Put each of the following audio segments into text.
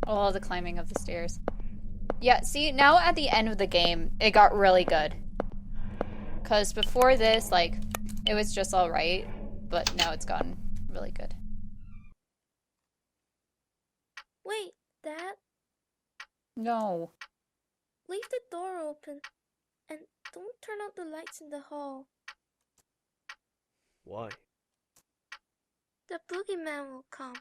Oh, the climbing of the stairs. Yeah, see, now at the end of the game, it got really good. Because before this, like, it was just alright, but now it's gotten really good. Wait, Dad, No. leave the door open and don't turn out the lights in the hall. Why? The boogeyman will come.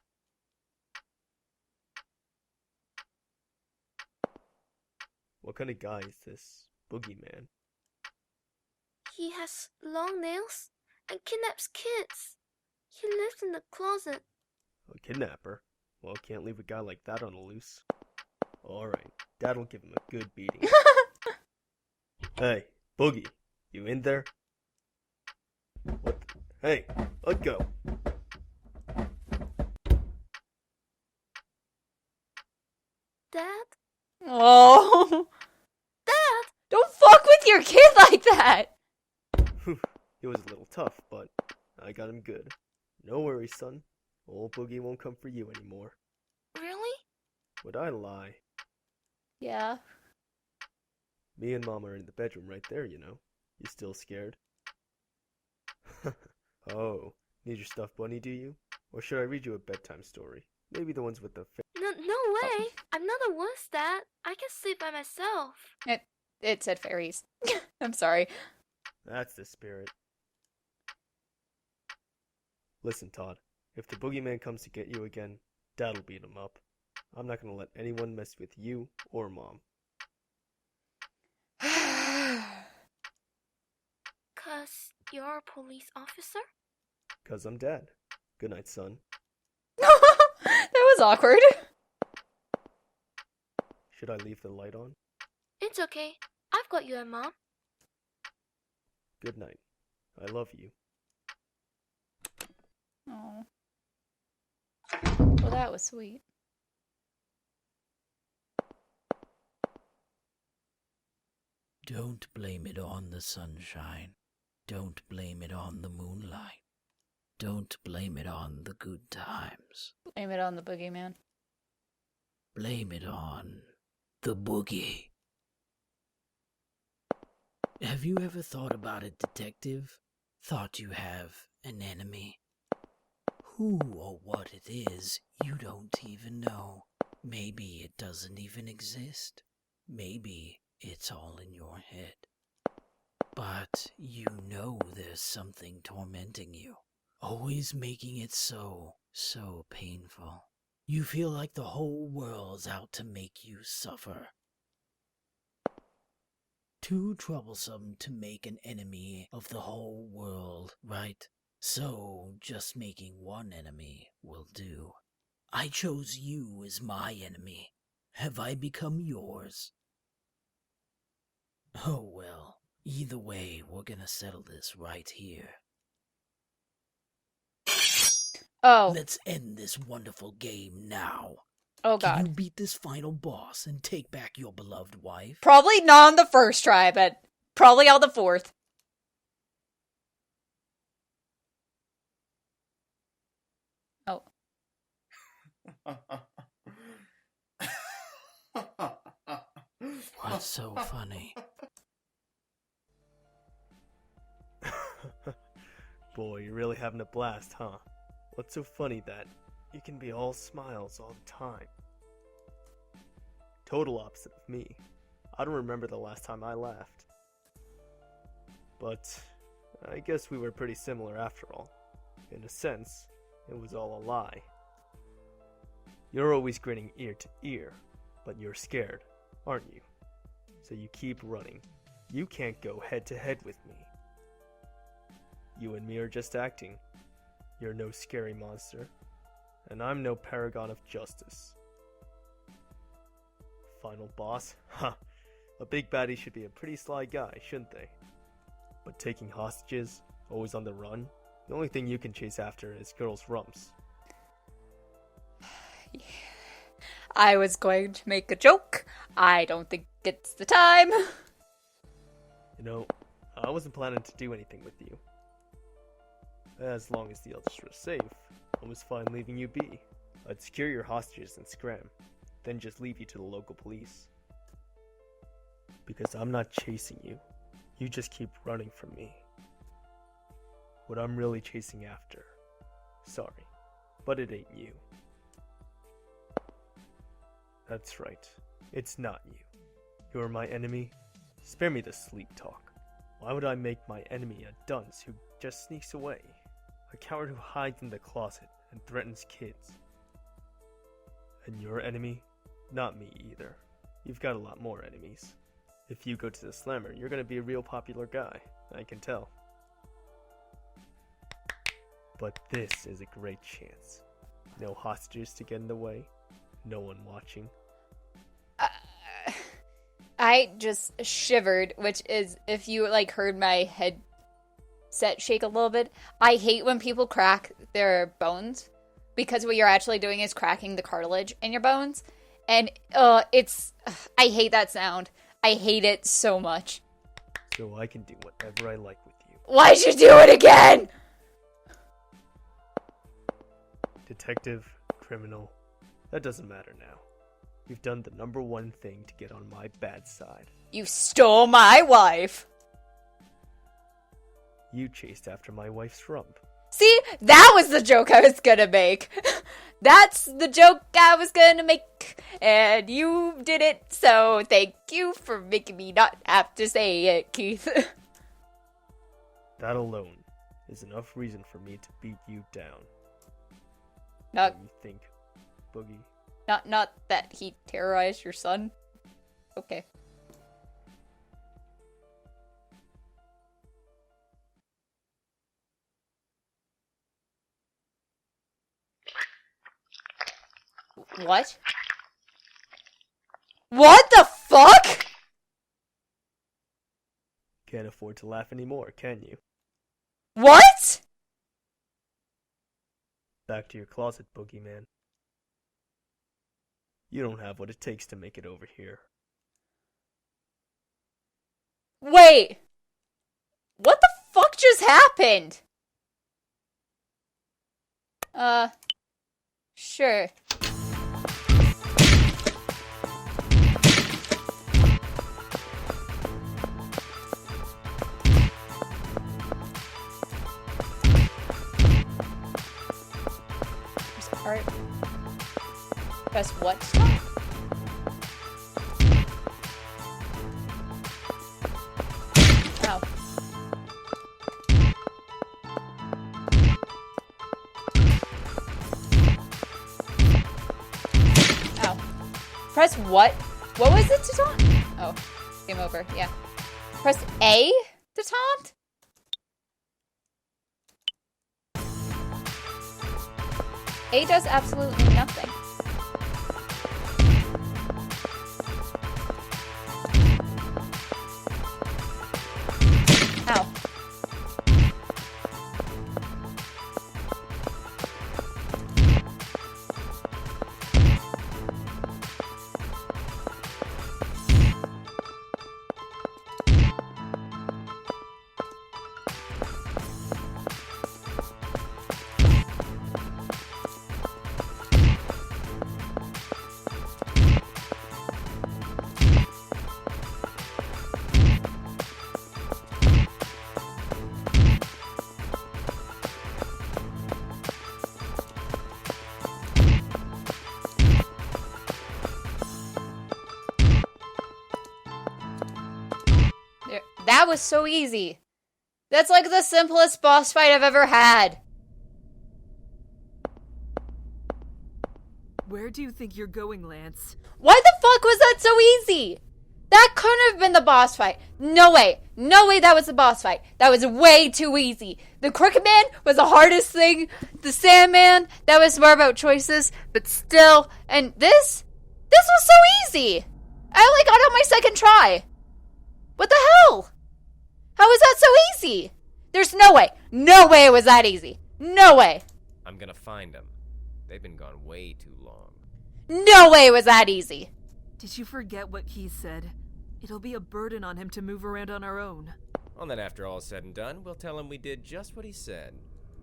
What kind of guy is this boogeyman? He has long nails and kidnaps kids. He lives in the closet. A kidnapper? Well, can't leave a guy like that on the loose. Alright, Dad'll give him a good beating. Hey, Boogie, you in there? What? Hey, let go. Dad? Oh. Dad! Don't fuck with your kid like that! He was a little tough, but I got him good. No worries, son. Old Boogie won't come for you anymore. Really? Would I lie? Yeah. Me and Mom are in the bedroom right there, you know. You still scared? Oh, need your stuffed bunny, do you? Or should I read you a bedtime story? Maybe the ones with the No way! I'm not a wuss, Dad. I can sleep by myself. It said fairies. I'm sorry. That's the spirit. Listen, Todd. If the boogeyman comes to get you again, Dad'll beat him up. I'm not gonna let anyone mess with you or Mom. 'Cause you're a police officer? 'Cause I'm Dad. Good night, son. That was awkward. Should I leave the light on? It's okay. I've got you and Mom. Good night. I love you. Oh. Well, that was sweet. Don't blame it on the sunshine. Don't blame it on the moonlight. Don't blame it on the good times. Blame it on the boogeyman. Blame it on the boogie. Have you ever thought about it, detective? Thought you have an enemy? Who or what it is, you don't even know. Maybe it doesn't even exist. Maybe it's all in your head. But you know there's something tormenting you, always making it so painful. You feel like the whole world's out to make you suffer. Too troublesome to make an enemy of the whole world, right? So, just making one enemy will do. I chose you as my enemy. Have I become yours? Oh well, either way, we're gonna settle this right here. Oh. Let's end this wonderful game now. Oh, Can you God. beat this final boss and take back your beloved wife? Probably not on the first try, but probably on the fourth. Oh. What's so funny? Boy, you're really having a blast, huh? What's so funny that you can be all smiles all the time? Total opposite of me. I don't remember the last time I laughed. But I guess we were pretty similar after all. In a sense, it was all a lie. You're always grinning ear to ear, but you're scared, aren't you? So you keep running. You can't go head to head with me. You and me are just acting. You're no scary monster, and I'm no paragon of justice. Final boss? Ha! A big baddie should be a pretty sly guy, shouldn't they? But taking hostages, always on the run, the only thing you can chase after is girls' rumps. I was going to make a joke. I don't think it's the time. You know, I wasn't planning to do anything with you. As long as the others were safe, I was fine leaving you be. I'd secure your hostages and scram. then just leave you to the local police. Because I'm not chasing you. You just keep running from me. What I'm really chasing after. Sorry, but it ain't you. That's right. It's not you. You're my enemy. Spare me the sleep talk. Why would I make my enemy a dunce who just sneaks away? A coward who hides in the closet and threatens kids. And your enemy? Not me either. You've got a lot more enemies. If you go to the Slammer, you're gonna be a real popular guy. I can tell. But this is a great chance. No hostages to get in the way. No one watching. I just shivered, which is, if you, like, heard my headset shake a little bit, I hate when people crack their bones, because what you're actually doing is cracking the cartilage in your bones, and, I hate that sound. I hate it so much. So I can do whatever I like with you. Why'd you do it again? Detective, criminal, that doesn't matter now. You've done the number one thing to get on my bad side. You stole my wife. You chased after my wife's rump. See, that was the joke I was gonna make. That's the joke I was gonna make. And you did it, so thank you for making me not have to say it, Keith. That alone is enough reason for me to beat you down. Not, What do you think, Boogie? not that he terrorized your son. Okay. What? What the fuck? Can't afford to laugh anymore, can you? What? Back to your closet, Boogeyman. You don't have what it takes to make it over here. Wait. What the fuck just happened? Sure. Alright. Press what stop? Ow. Ow. Press what? What was it to taunt? Oh, game over. Yeah. Press A to taunt? A does absolutely nothing. Ow. That was so easy. That's like the simplest boss fight I've ever had. Where do you think you're going, Lance? Why the fuck was that so easy? That couldn't have been the boss fight. No way. No way that was the boss fight. That was way too easy. The Crooked Man was the hardest thing. The Sandman, that was more about choices, but still. And this was so easy. I only got on my second try. What the hell? How was that so easy? There's no way. No way it was that easy. No way. I'm gonna find them. They've been gone way too long. No way it was that easy. Did you forget what he said? It'll be a burden on him to move around on our own. Well, then after all is said and done, we'll tell him we did just what he said.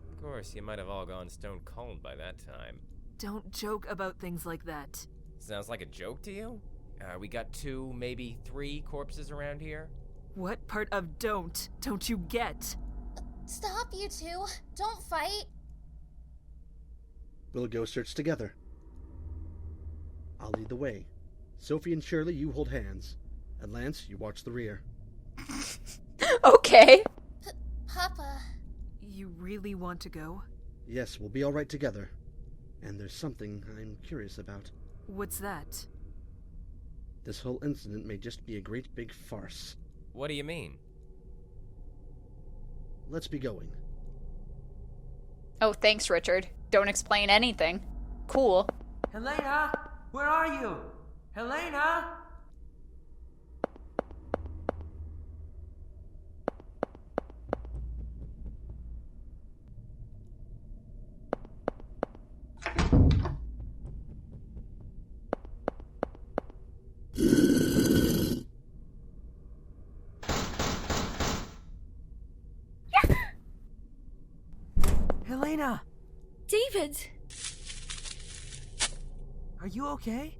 Of course, you might have all gone stone cold by that time. Don't joke about things like that. Sounds like a joke to you? We got 2, maybe 3 corpses around here? What part of don't you get? Stop, you two. Don't fight. We'll go search together. I'll lead the way. Sophie and Shirley, you hold hands. And Lance, you watch the rear. Okay. Papa. You really want to go? Yes, we'll be all right together. And there's something I'm curious about. What's that? This whole incident may just be a great big farce. What do you mean? Let's be going. Oh, thanks, Richard. Don't explain anything. Cool. Helena, where are you? Helena? Helena, David! are you okay?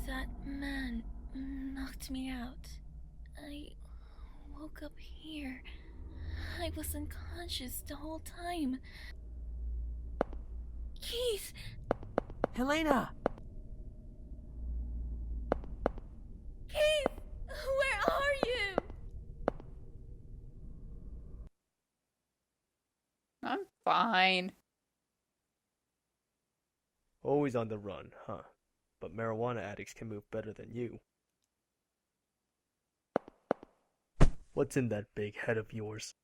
That man knocked me out. I woke up here. I was unconscious the whole time. Keith! Helena! Keith! Where are you? I'm fine. Always on the run, huh? But marijuana addicts can move better than you. What's in that big head of yours?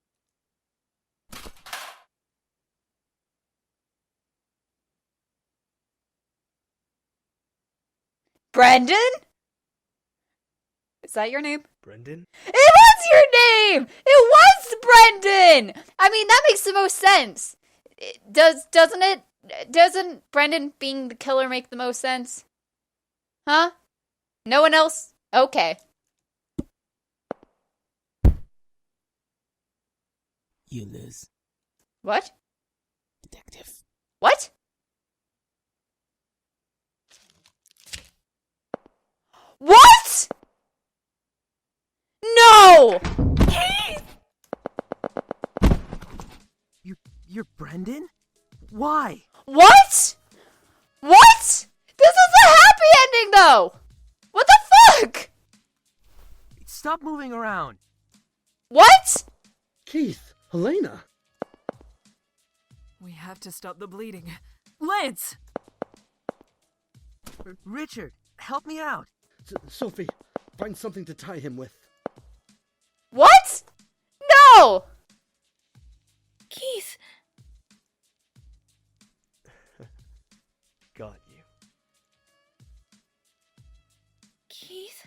Brendan? Is that your name? Brendan? It was your name! It was Brendan! I mean, that makes the most sense. Doesn't it? Doesn't Brendan being the killer make the most sense? Huh? No one else? Okay. You lose, What? detective. What? What? No! You're Brendan? Why? What? What? This is a happy ending, though! What the fuck? Stop moving around. What? Keith! Helena! We have to stop the bleeding. Lance! Richard, help me out. Sophie, find something to tie him with. What? No! Keith! Got you. Keith?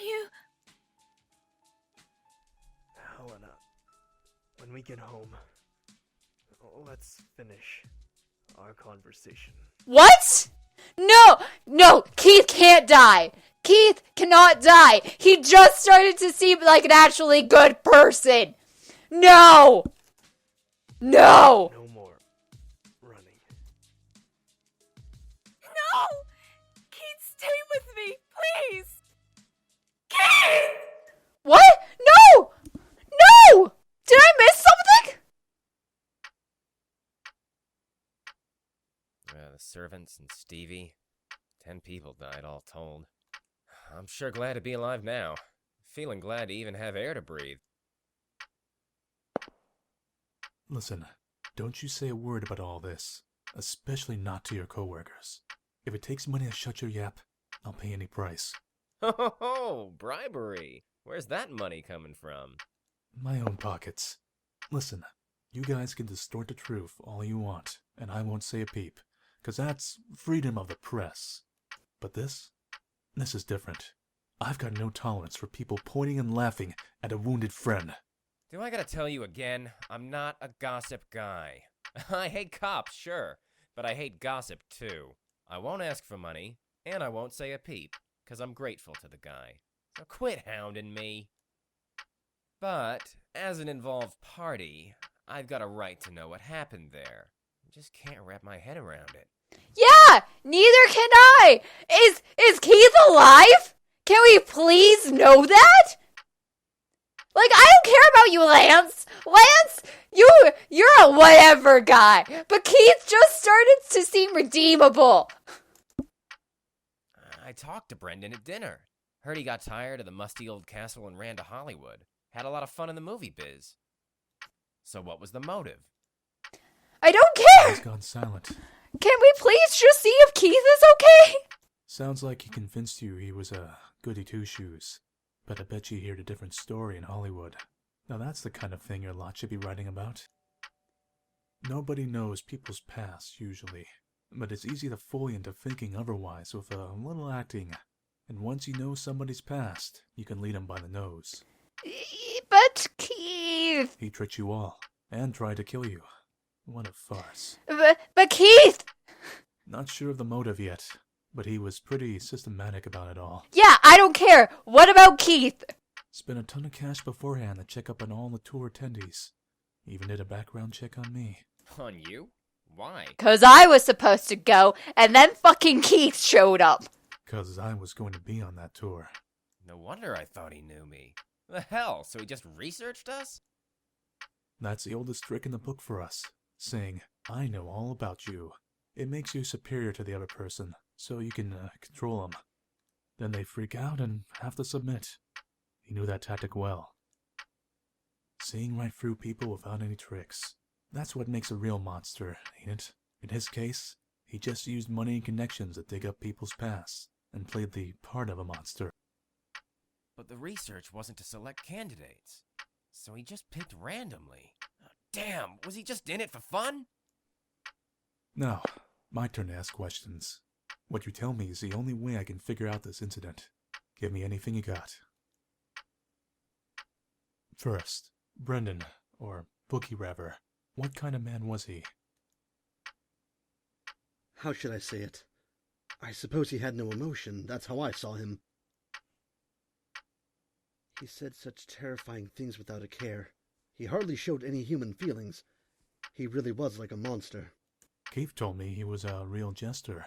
You... Helena, when we get home, let's finish our conversation. What? No! No! Keith can't die! Keith cannot die! He just started to seem like an actually good person! No! No! No more running. No! Keith, stay with me, please! Keith! What? No! No! Did I miss something? The servants and Stevie. 10 people died all told. I'm sure glad to be alive now. Feeling glad to even have air to breathe. Listen, don't you say a word about all this, especially not to your coworkers. If it takes money to shut your yap, I'll pay any price. Oh, bribery. Where's that money coming from? My own pockets. Listen, you guys can distort the truth all you want, and I won't say a peep, 'cause that's freedom of the press. But this is different. I've got no tolerance for people pointing and laughing at a wounded friend. Do I gotta tell you again? I'm not a gossip guy. I hate cops, sure, but I hate gossip too. I won't ask for money, and I won't say a peep, 'cause I'm grateful to the guy. So quit hounding me. But, as an involved party, I've got a right to know what happened there. I just can't wrap my head around it. Yeah, neither can I. Is Keith alive? Can we please know that? Like, I don't care about you, Lance. Lance, you're a whatever guy. But Keith just started to seem redeemable. I talked to Brendan at dinner. Heard he got tired of the musty old castle and ran to Hollywood. Had a lot of fun in the movie biz. So what was the motive? I don't He's care. gone silent. Can we please just see if Keith is okay? Sounds like he convinced you he was a goody two-shoes. But I bet you heard a different story in Hollywood. Now that's the kind of thing your lot should be writing about. Nobody knows people's past, usually. But it's easy to fool you into thinking otherwise with a little acting. And once you know somebody's past, you can lead them by the nose. But Keith... He tricked you all, and tried to kill you. What a farce. But Keith... Not sure of the motive yet, but he was pretty systematic about it all. Yeah, I don't care. What about Keith? Spent a ton of cash beforehand to check up on all the tour attendees. Even did a background check on me. On you? Why? 'Cause I was supposed to go, and then fucking Keith showed up. 'Cause I was going to be on that tour. No wonder I thought he knew me. The hell, so he just researched us? That's the oldest trick in the book for us. Saying, I know all about you. It makes you superior to the other person, so you can control them. Then they freak out and have to submit. He knew that tactic well. Seeing right through people without any tricks. That's what makes a real monster, ain't it? In his case, he just used money and connections to dig up people's pasts, and played the part of a monster. But the research wasn't to select candidates. So he just picked randomly. Oh, damn, was he just in it for fun? Now, my turn to ask questions. What you tell me is the only way I can figure out this incident. Give me anything you got. First, Brendan, or Boogie rather. What kind of man was he? How should I say it? I suppose he had no emotion. That's how I saw him. He said such terrifying things without a care. He hardly showed any human feelings. He really was like a monster. Keith told me he was a real jester.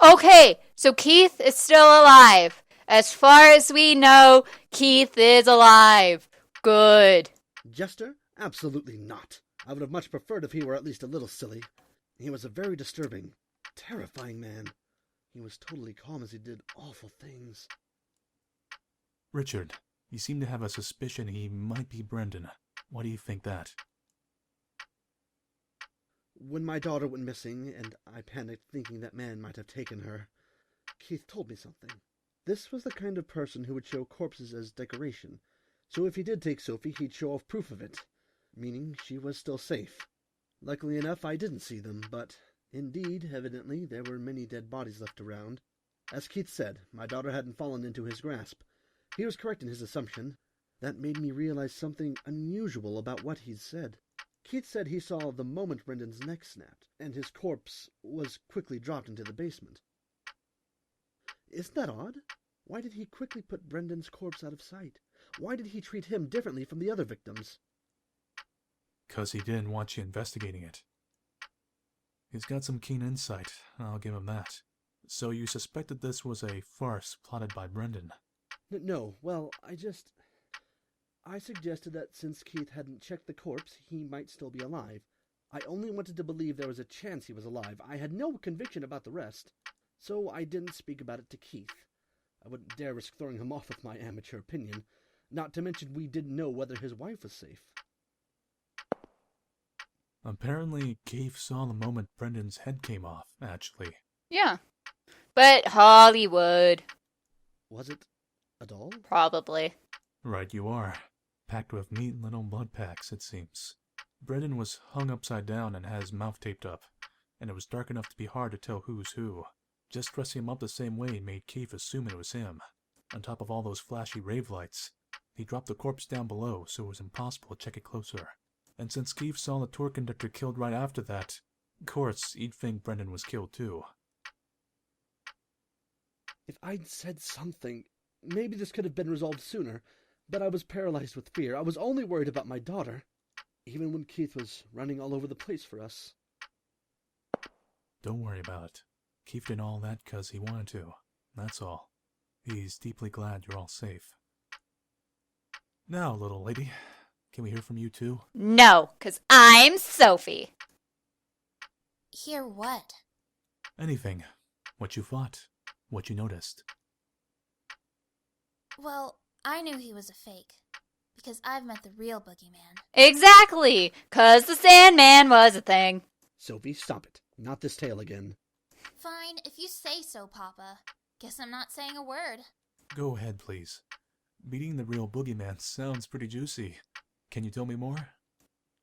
Okay, so Keith is still alive. As far as we know, Keith is alive. Good. Jester? Absolutely not. I would have much preferred if he were at least a little silly. He was a very disturbing, terrifying man. He was totally calm as he did awful things. Richard, you seem to have a suspicion he might be Brendan. Why do you think that? When my daughter went missing, and I panicked thinking that man might have taken her, Keith told me something. This was the kind of person who would show corpses as decoration, so if he did take Sophie, he'd show off proof of it, meaning she was still safe. Luckily enough, I didn't see them, but indeed, evidently, there were many dead bodies left around. As Keith said, my daughter hadn't fallen into his grasp. He was correct in his assumption. That made me realize something unusual about what he'd said. Keith said he saw the moment Brendan's neck snapped, and his corpse was quickly dropped into the basement. Isn't that odd? Why did he quickly put Brendan's corpse out of sight? Why did he treat him differently from the other victims? 'Cause he didn't want you investigating it. He's got some keen insight, I'll give him that. So you suspected this was a farce plotted by Brendan? No, well, I suggested that since Keith hadn't checked the corpse, he might still be alive. I only wanted to believe there was a chance he was alive. I had no conviction about the rest, so I didn't speak about it to Keith. I wouldn't dare risk throwing him off with my amateur opinion, not to mention we didn't know whether his wife was safe. Apparently, Keith saw the moment Brendan's head came off, actually. Yeah. But Hollywood. Was it a doll? Probably. Right you are. Packed with neat little blood packs, it seems. Brendan was hung upside down and had his mouth taped up, and it was dark enough to be hard to tell who's who. Just dressing him up the same way made Keith assume it was him. On top of all those flashy rave lights, he dropped the corpse down below so it was impossible to check it closer. And since Keith saw the tour conductor killed right after that, of course, he'd think Brendan was killed too. If I'd said something, maybe this could have been resolved sooner, but I was paralyzed with fear. I was only worried about my daughter, even when Keith was running all over the place for us. Don't worry about it. Keith did all that 'cause he wanted to. That's all. He's deeply glad you're all safe. Now, little lady, can we hear from you too? No, because I'm Sophie. Hear what? Anything. What you thought. What you noticed. Well, I knew he was a fake. Because I've met the real Boogeyman. Exactly, because the Sandman was a thing. Sophie, stop it. Not this tale again. Fine, if you say so, Papa. Guess I'm not saying a word. Go ahead, please. Meeting the real boogeyman sounds pretty juicy. Can you tell me more?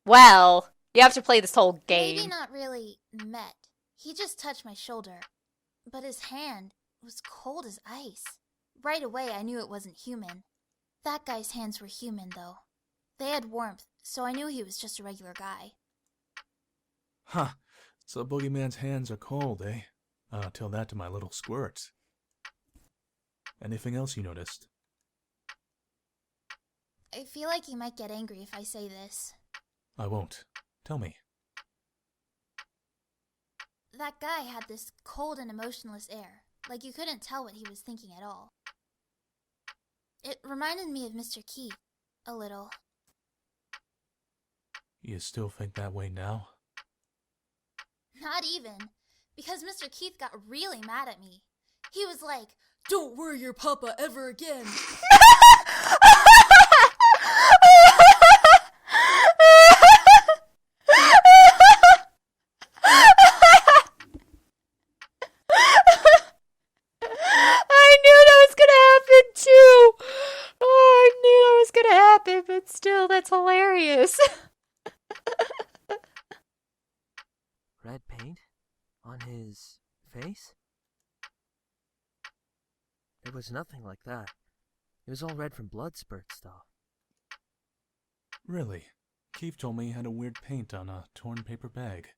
Well, you have to play this whole game. Maybe not really met. He just touched my shoulder. But his hand was cold as ice. Right away, I knew it wasn't human. That guy's hands were human, though. They had warmth, so I knew he was just a regular guy. Huh. So boogeyman's hands are cold, eh? Tell that to my little squirt. Anything else you noticed? I feel like he might get angry if I say this. I won't. Tell me. That guy had this cold and emotionless air, like you couldn't tell what he was thinking at all. It reminded me of Mr. Keith, a little. You still think that way now? Not even, because Mr. Keith got really mad at me. He was like, "Don't worry your papa ever again." I knew that was gonna happen too. Oh, I knew that was gonna happen, but still, that's hilarious. Red paint? On his face? It was nothing like that. It was all red from blood spurts, though. Really? Keith told me he had a weird paint on a torn paper bag.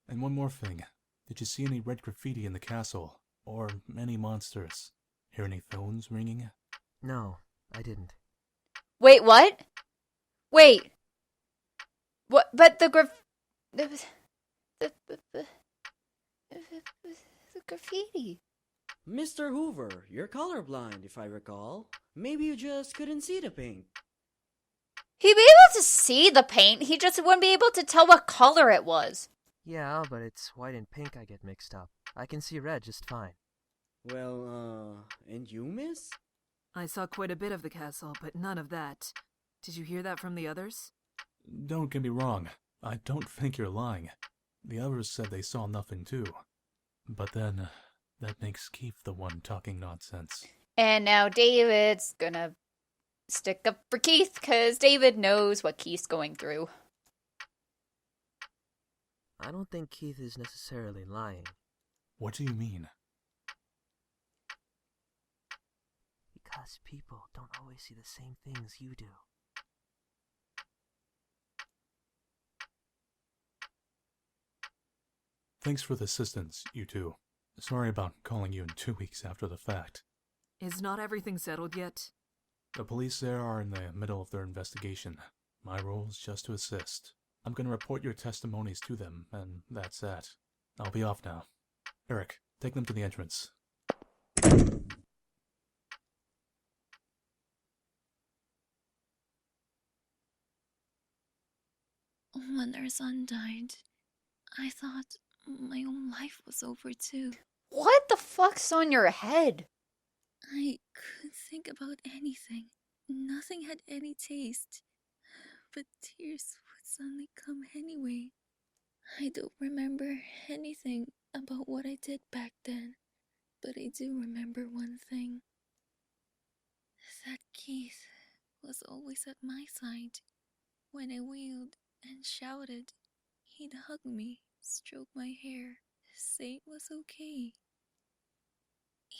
And one more thing. Did you see any red graffiti in the castle? Or any monsters? Hear any phones ringing? No, I didn't. Wait, what? Wait. What? But the graffiti. Mr. Hoover, you're colorblind, if I recall. Maybe you just couldn't see the paint. He'd be able to see the paint, he just wouldn't be able to tell what color it was. Yeah, but it's white and pink I get mixed up. I can see red just fine. Well, and you, miss? I saw quite a bit of the castle, but none of that. Did you hear that from the others? Don't get me wrong. I don't think you're lying. The others said they saw nothing too. But then, that makes Keith the one talking nonsense. And now David's gonna stick up for Keith, because David knows what Keith's going through. I don't think Keith is necessarily lying. What do you mean? Because people don't always see the same things you do. Thanks for the assistance, you two. Sorry about calling you in 2 weeks after the fact. Is not everything settled yet? The police there are in the middle of their investigation. My role is just to assist. I'm gonna report your testimonies to them, and that's that. I'll be off now. Eric, take them to the entrance. When our son died, I thought my own life was over too. What the fuck's on your head? I couldn't think about anything. Nothing had any taste. But tears would suddenly come anyway. I don't remember anything about what I did back then. But I do remember one thing. That Keith was always at my side. When I wailed and shouted, he'd hug me, stroke my hair, say it was okay.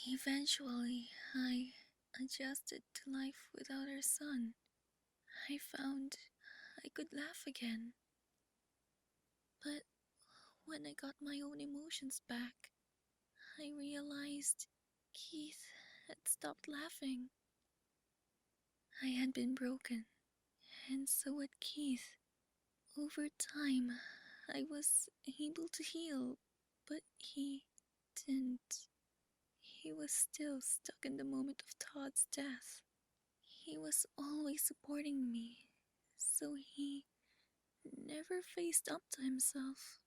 Eventually, I adjusted to life without our son. I found I could laugh again. But when I got my own emotions back, I realized Keith had stopped laughing. I had been broken, and so had Keith. Over time, I was able to heal, but he didn't. He was still stuck in the moment of Todd's death. He was always supporting me, so he never faced up to himself.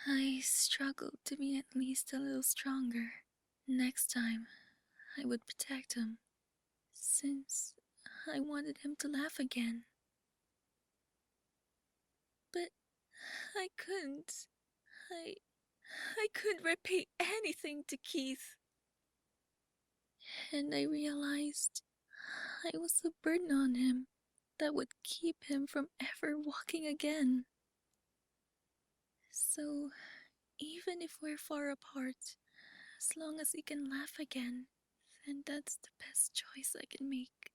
I struggled to be at least a little stronger. Next time, I would protect him, since I wanted him to laugh again. But I couldn't. I couldn't repay anything to Keith. And I realized I was a burden on him that would keep him from ever walking again. So, even if we're far apart, as long as he can laugh again, then that's the best choice I can make.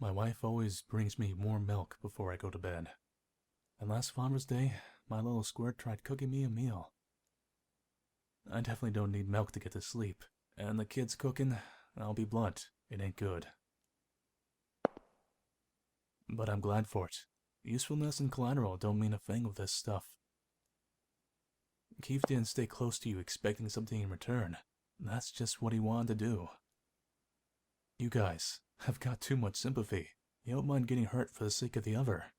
My wife always brings me warm milk before I go to bed. And last Father's Day, my little squirt tried cooking me a meal. I definitely don't need milk to get to sleep. And the kids cooking, I'll be blunt, it ain't good. But I'm glad for it. Usefulness and collateral don't mean a thing with this stuff. Keith didn't stay close to you expecting something in return. That's just what he wanted to do. You guys have got too much sympathy. You don't mind getting hurt for the sake of the other.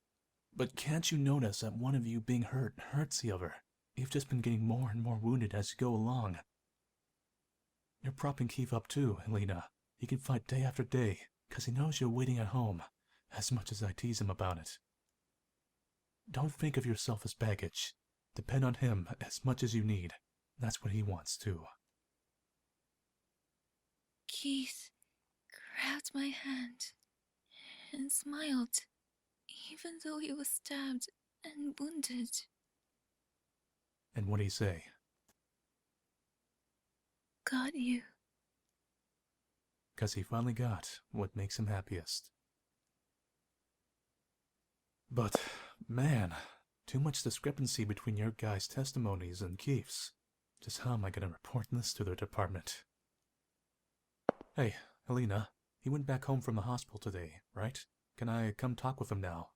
But can't you notice that one of you being hurt hurts the other? You've just been getting more and more wounded as you go along. You're propping Keith up too, Helena. He can fight day after day, because he knows you're waiting at home, as much as I tease him about it. Don't think of yourself as baggage. Depend on him as much as you need. That's what he wants too. Keith grabbed my hand and smiled, even though he was stabbed and wounded. And what'd he say? Got you. 'Cause he finally got what makes him happiest. But, man, too much discrepancy between your guys' testimonies and Keith's. Just how am I gonna report this to their department? Hey, Helena, he went back home from the hospital today, right? Can I come talk with him now?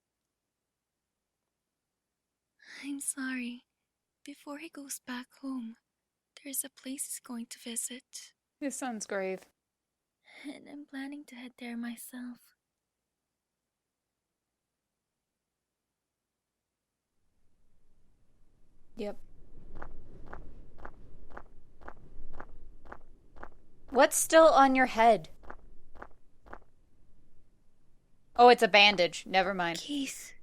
I'm sorry. Before he goes back home, there's a place he's going to visit. This sounds grave. And I'm planning to head there myself. Yep. What's still on your head? Oh, it's a bandage. Never mind. Keith.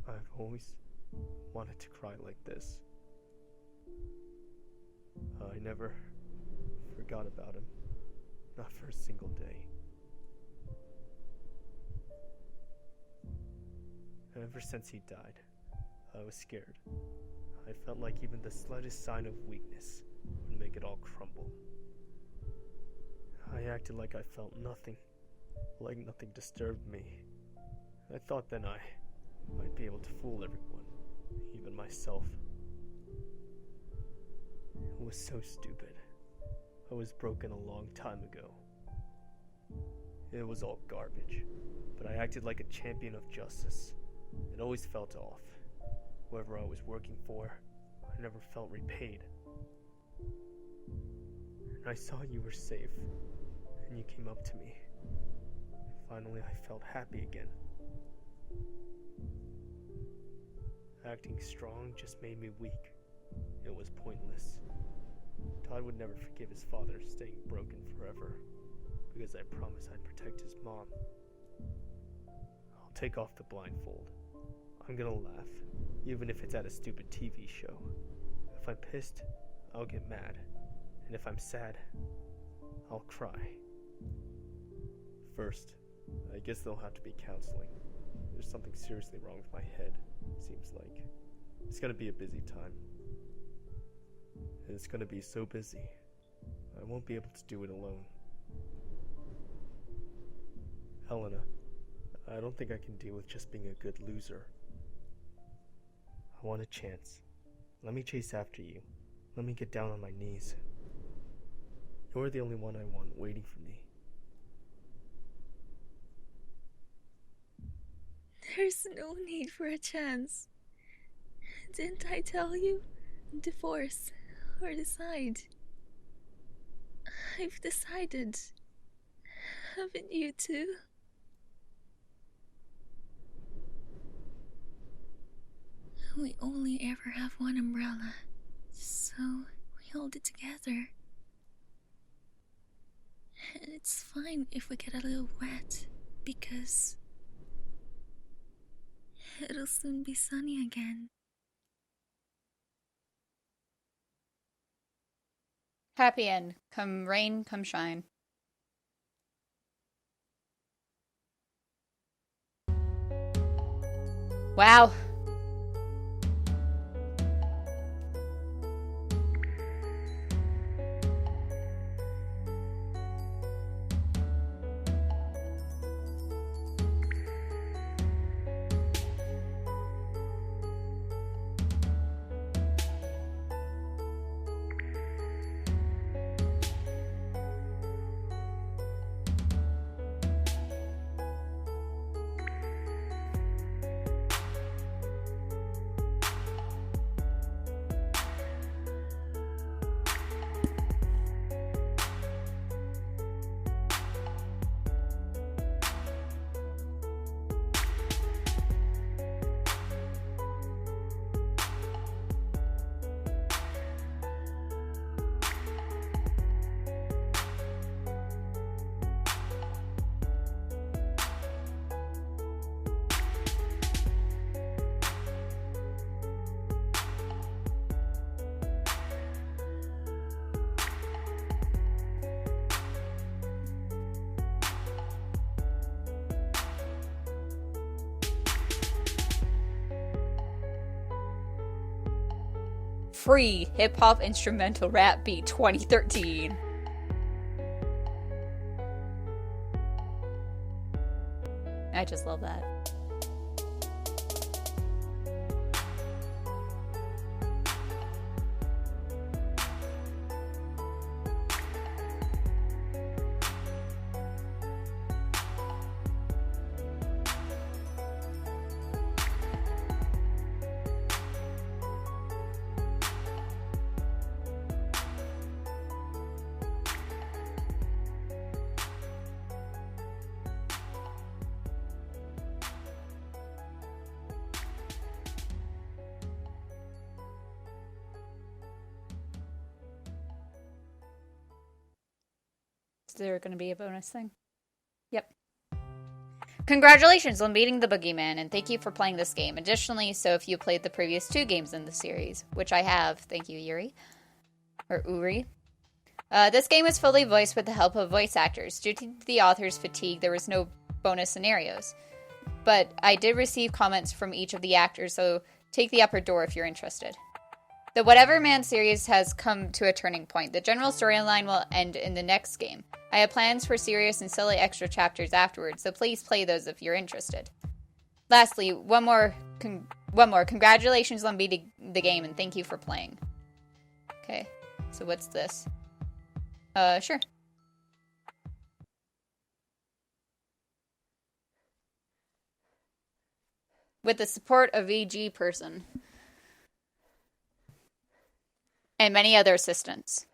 I've always wanted to cry like this. I never forgot about him. Not for a single day. Ever since he died, I was scared. I felt like even the slightest sign of weakness would make it all crumble. I acted like I felt nothing, like nothing disturbed me. I thought then I might be able to fool everyone, even myself. It was so stupid. I was broken a long time ago. It was all garbage, but I acted like a champion of justice. It always felt off. Whoever I was working for, I never felt repaid. And I saw you were safe, and you came up to me. Finally, I felt happy again. Acting strong just made me weak. It was pointless. Todd would never forgive his father staying broken forever, because I promised I'd protect his mom. I'll take off the blindfold. I'm gonna laugh, even if it's at a stupid TV show. If I'm pissed, I'll get mad. And if I'm sad, I'll cry. First, I guess there'll have to be counseling. There's something seriously wrong with my head, seems like. It's gonna be a busy time. It's gonna be so busy, I won't be able to do it alone. Helena, I don't think I can deal with just being a good loser. I want a chance. Let me chase after you. Let me get down on my knees. You're the only one I want waiting for me. There's no need for a chance. Didn't I tell you? Divorce or decide. I've decided. Haven't you too? We only ever have one umbrella, so we hold it together. And it's fine if we get a little wet, because it'll soon be sunny again. Happy end. Come rain, come shine. Wow. Free hip hop instrumental rap beat 2013. I just love that. Is there going to be a bonus thing? Yep. Congratulations on beating the Boogeyman, and thank you for playing this game. Additionally, so if you played the previous 2 games in the series, which I have, thank you, Yuri. Or Uri. This game is fully voiced with the help of voice actors. Due to the author's fatigue, there was no bonus scenarios. But I did receive comments from each of the actors, so take the upper door if you're interested. The Whatever Man series has come to a turning point. The general storyline will end in the next game. I have plans for serious and silly extra chapters afterwards, so please play those if you're interested. Lastly, one more. Congratulations on beating the game, and thank you for playing. Okay, so what's this? Sure. With the support of VG person. And many other assistants.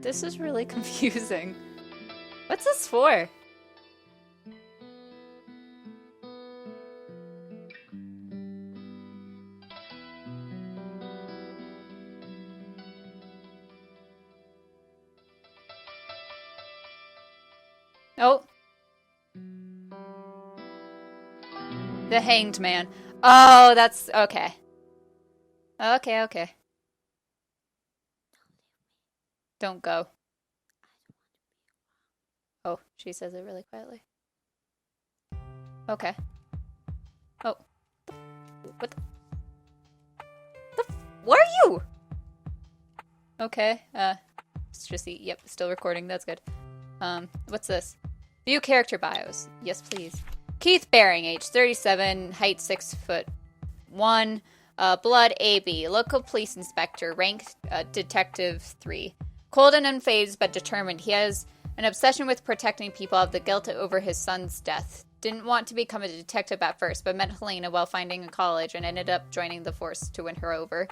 This is really confusing. What's this for? Oh. The Hanged Man. Oh, that's okay. Okay. Don't go. Oh, she says it really quietly. Okay. Oh. What What are you? Okay, let's just see. Yep, still recording. That's good. What's this? View character bios. Yes, please. Keith Baring, age 37, height 6'1", blood AB, local police inspector, rank detective 3. Cold and unfazed but determined, he has an obsession with protecting people of the guilt over his son's death. Didn't want to become a detective at first, but met Helena while finding a college and ended up joining the force to win her over.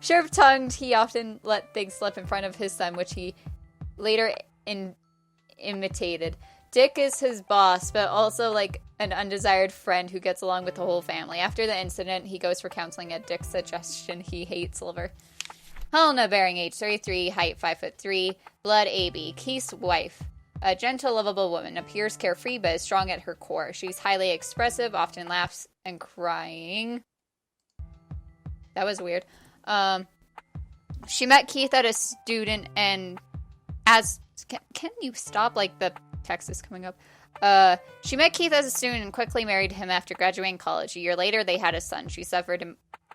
Sharp-tongued, he often let things slip in front of his son, which he later imitated. Dick is his boss, but also like an undesired friend who gets along with the whole family. After the incident, he goes for counseling at Dick's suggestion. He hates Silver. Helena Baring, age 33, height 5'3", blood AB, Keith's wife. A gentle, lovable woman, appears carefree but is strong at her core. She's highly expressive, often laughs and crying. That was weird. She met Keith as a student and as... Can you stop? Like, the text is coming up. She met Keith as a student and quickly married him after graduating college. A year later, they had a son. She suffered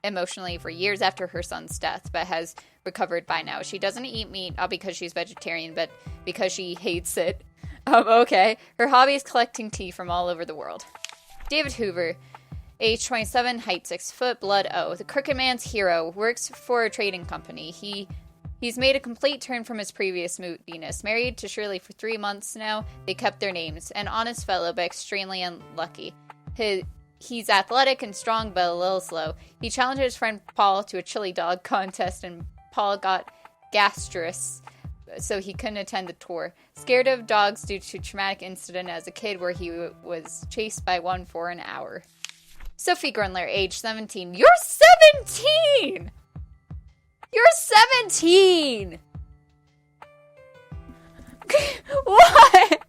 emotionally for years after her son's death, but has recovered by now. She doesn't eat meat, not because she's vegetarian, but because she hates it. Okay. Her hobby is collecting tea from all over the world. David Hoover, age 27, height 6 foot, blood O. The Crooked Man's hero, works for a trading company. He's made a complete turn from his previous moodiness. Married to Shirley for 3 months now, they kept their names. An honest fellow, but extremely unlucky. He's athletic and strong, but a little slow. He challenged his friend Paul to a chili dog contest, and Paul got gastrous, so he couldn't attend the tour. Scared of dogs due to a traumatic incident as a kid where he was chased by one for an hour. Sophie Grundler, age 17. You're 17! You're 17! What?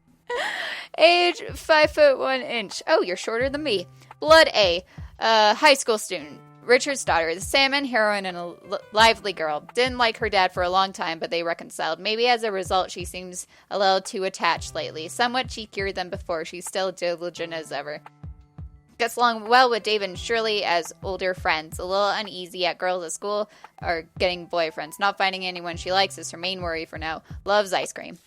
Age 5'1". Oh, you're shorter than me. Blood A. High school student. Richard's daughter. The salmon heroine and a lively girl. Didn't like her dad for a long time, but they reconciled. Maybe as a result, she seems a little too attached lately. Somewhat cheekier than before. She's still diligent as ever. Gets along well with David and Shirley as older friends. A little uneasy at girls at school or getting boyfriends. Not finding anyone she likes is her main worry for now. Loves ice cream.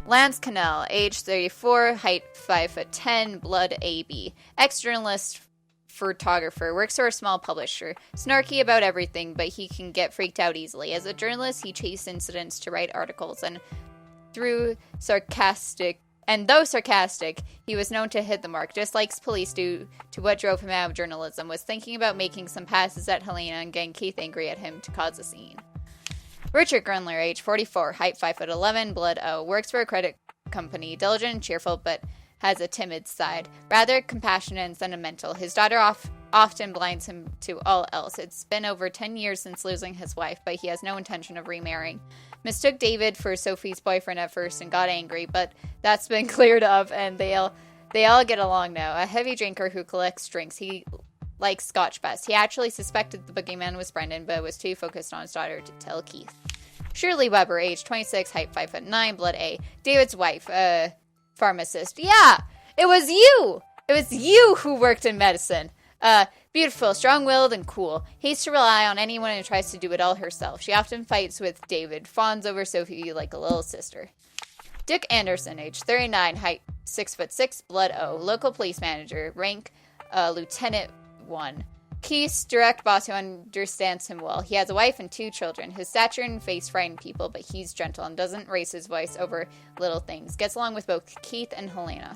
Lance Cannell, age 34, height 5'10", blood AB. Ex-journalist, photographer, works for a small publisher. Snarky about everything, but he can get freaked out easily. As a journalist, he chased incidents to write articles, and though sarcastic, he was known to hit the mark, just like police do to what drove him out of journalism, was thinking about making some passes at Helena and getting Keith angry at him to cause a scene. Richard Grundler, age 44, height 5'11", blood O, works for a credit company, diligent and cheerful, but has a timid side. Rather compassionate and sentimental. His daughter often blinds him to all else. It's been over 10 years since losing his wife, but he has no intention of remarrying. Mistook David for Sophie's boyfriend at first and got angry, but that's been cleared up, and they all get along now. A heavy drinker who collects drinks. He likes Scotch best. He actually suspected the boogeyman was Brendan, but was too focused on his daughter to tell Keith. Shirley Weber, age 26, height 5'9", blood A. David's wife, pharmacist. Yeah, it was you! It was you who worked in medicine. Beautiful, strong-willed, and cool. Hates to rely on anyone who tries to do it all herself. She often fights with David, fawns over Sophie like a little sister. Dick Anderson, age 39, height 6'6", blood O. Local police manager, rank Lieutenant 1. Keith's direct boss who understands him well. He has a wife and 2 children. His stature and face frighten people, but he's gentle and doesn't raise his voice over little things. Gets along with both Keith and Helena.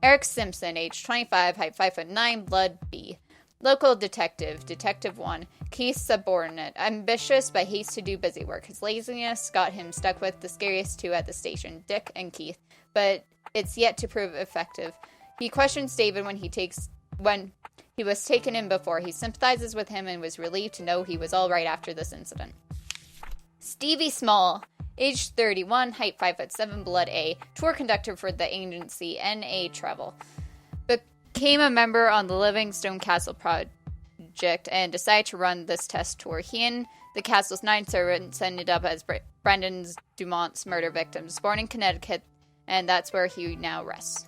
Eric Simpson, age 25, height 5'9", blood B. Local detective, Detective 1. Keith's subordinate. Ambitious, but hates to do busy work. His laziness got him stuck with the scariest 2 at the station, Dick and Keith, but it's yet to prove effective. He questions David when he was taken in before. He sympathizes with him and was relieved to know he was all right after this incident. Stevie Small, age 31, height 5'7", blood A, tour conductor for the agency NA Travel. But became a member on the Livingstone Castle project and decided to run this test tour. He and the castle's 9 servants ended up as Brendan Dumont's murder victims, born in Connecticut, and that's where he now rests.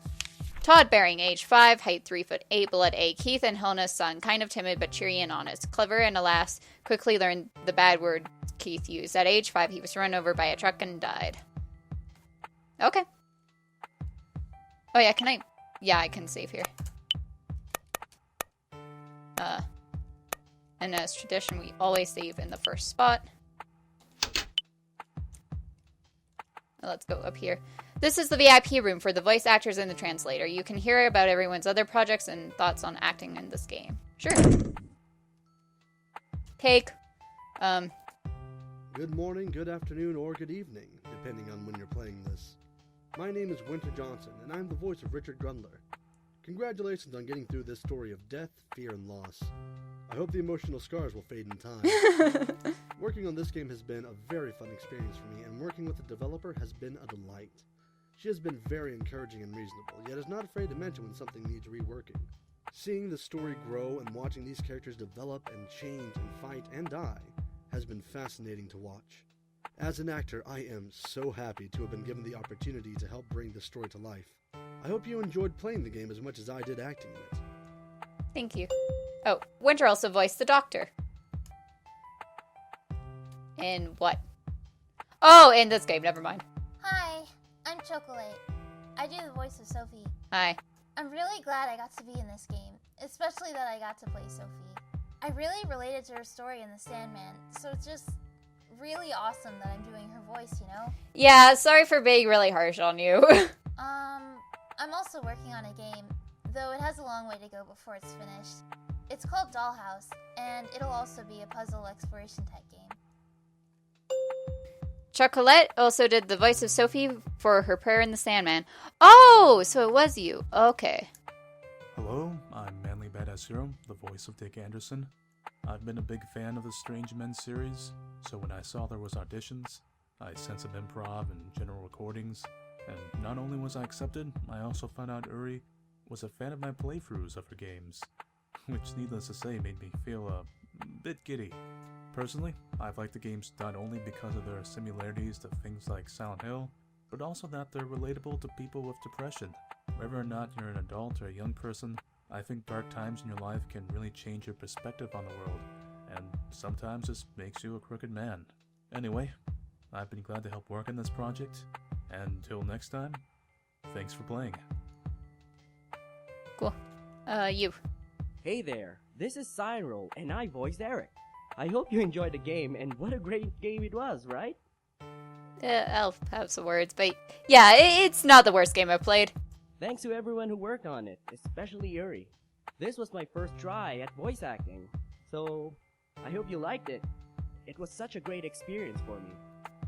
Todd Baring, age 5, height 3'8", blood A. Keith and Helena's son, kind of timid but cheery and honest. Clever and alas, quickly learned the bad word Keith used. At age 5, he was run over by a truck and died. Okay. Oh yeah, can I... Yeah, I can save here. And as tradition, we always save in the first spot. Let's go up here. This is the VIP room for the voice actors and the translator. You can hear about everyone's other projects and thoughts on acting in this game. Sure. Take. Good morning, good afternoon, or good evening, depending on when you're playing this. My name is Winter Johnson, and I'm the voice of Richard Grundler. Congratulations on getting through this story of death, fear, and loss. I hope the emotional scars will fade in time. Working on this game has been a very fun experience for me, and working with the developer has been a delight. She has been very encouraging and reasonable, yet is not afraid to mention when something needs reworking. Seeing the story grow and watching these characters develop and change and fight and die has been fascinating to watch. As an actor, I am so happy to have been given the opportunity to help bring this story to life. I hope you enjoyed playing the game as much as I did acting in it. Thank you. Oh, Winter also voiced the Doctor. In what? Oh, in this game, never mind. Hi, I'm Chocolate. I do the voice of Sophie. Hi. I'm really glad I got to be in this game, especially that I got to play Sophie. I really related to her story in The Sandman, so it's just really awesome that I'm doing her voice, you know? Yeah, sorry for being really harsh on you. I'm also working on a game, though it has a long way to go before it's finished. It's called Dollhouse, and it'll also be a puzzle exploration type game. Chocolate also did the voice of Sophie for her prayer in The Sandman. Oh, so it was you. Okay. Hello, I'm Manly Badass Hero, the voice of Dick Anderson. I've been a big fan of the Strange Men series, so when I saw there was auditions, I sent some improv and general recordings, and not only was I accepted, I also found out Uri was a fan of my playthroughs of her games, which needless to say made me feel a bit giddy. Personally, I've liked the games not only because of their similarities to things like Silent Hill, but also that they're relatable to people with depression. Whether or not you're an adult or a young person, I think dark times in your life can really change your perspective on the world, and sometimes this makes you a crooked man. Anyway, I've been glad to help work on this project, and until next time, thanks for playing. Cool. You. Hey there, this is Cyril, and I voiced Eric. I hope you enjoyed the game, and what a great game it was, right? I'll have some words, but yeah, it's not the worst game I've played. Thanks to everyone who worked on it, especially Yuri. This was my first try at voice acting, so I hope you liked it. It was such a great experience for me.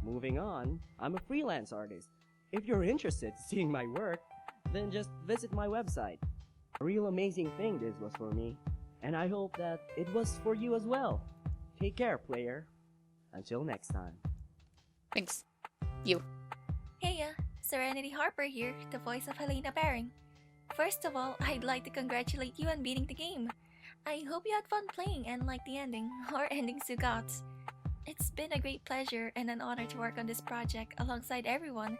Moving on, I'm a freelance artist. If you're interested in seeing my work, then just visit my website. A real amazing thing this was for me, and I hope that it was for you as well. Take care, player. Until next time. Thanks. You. Heya, Serenity Harper here, the voice of Helena Baring. First of all, I'd like to congratulate you on beating the game. I hope you had fun playing and liked the ending, or endings you got. It's been a great pleasure and an honor to work on this project alongside everyone.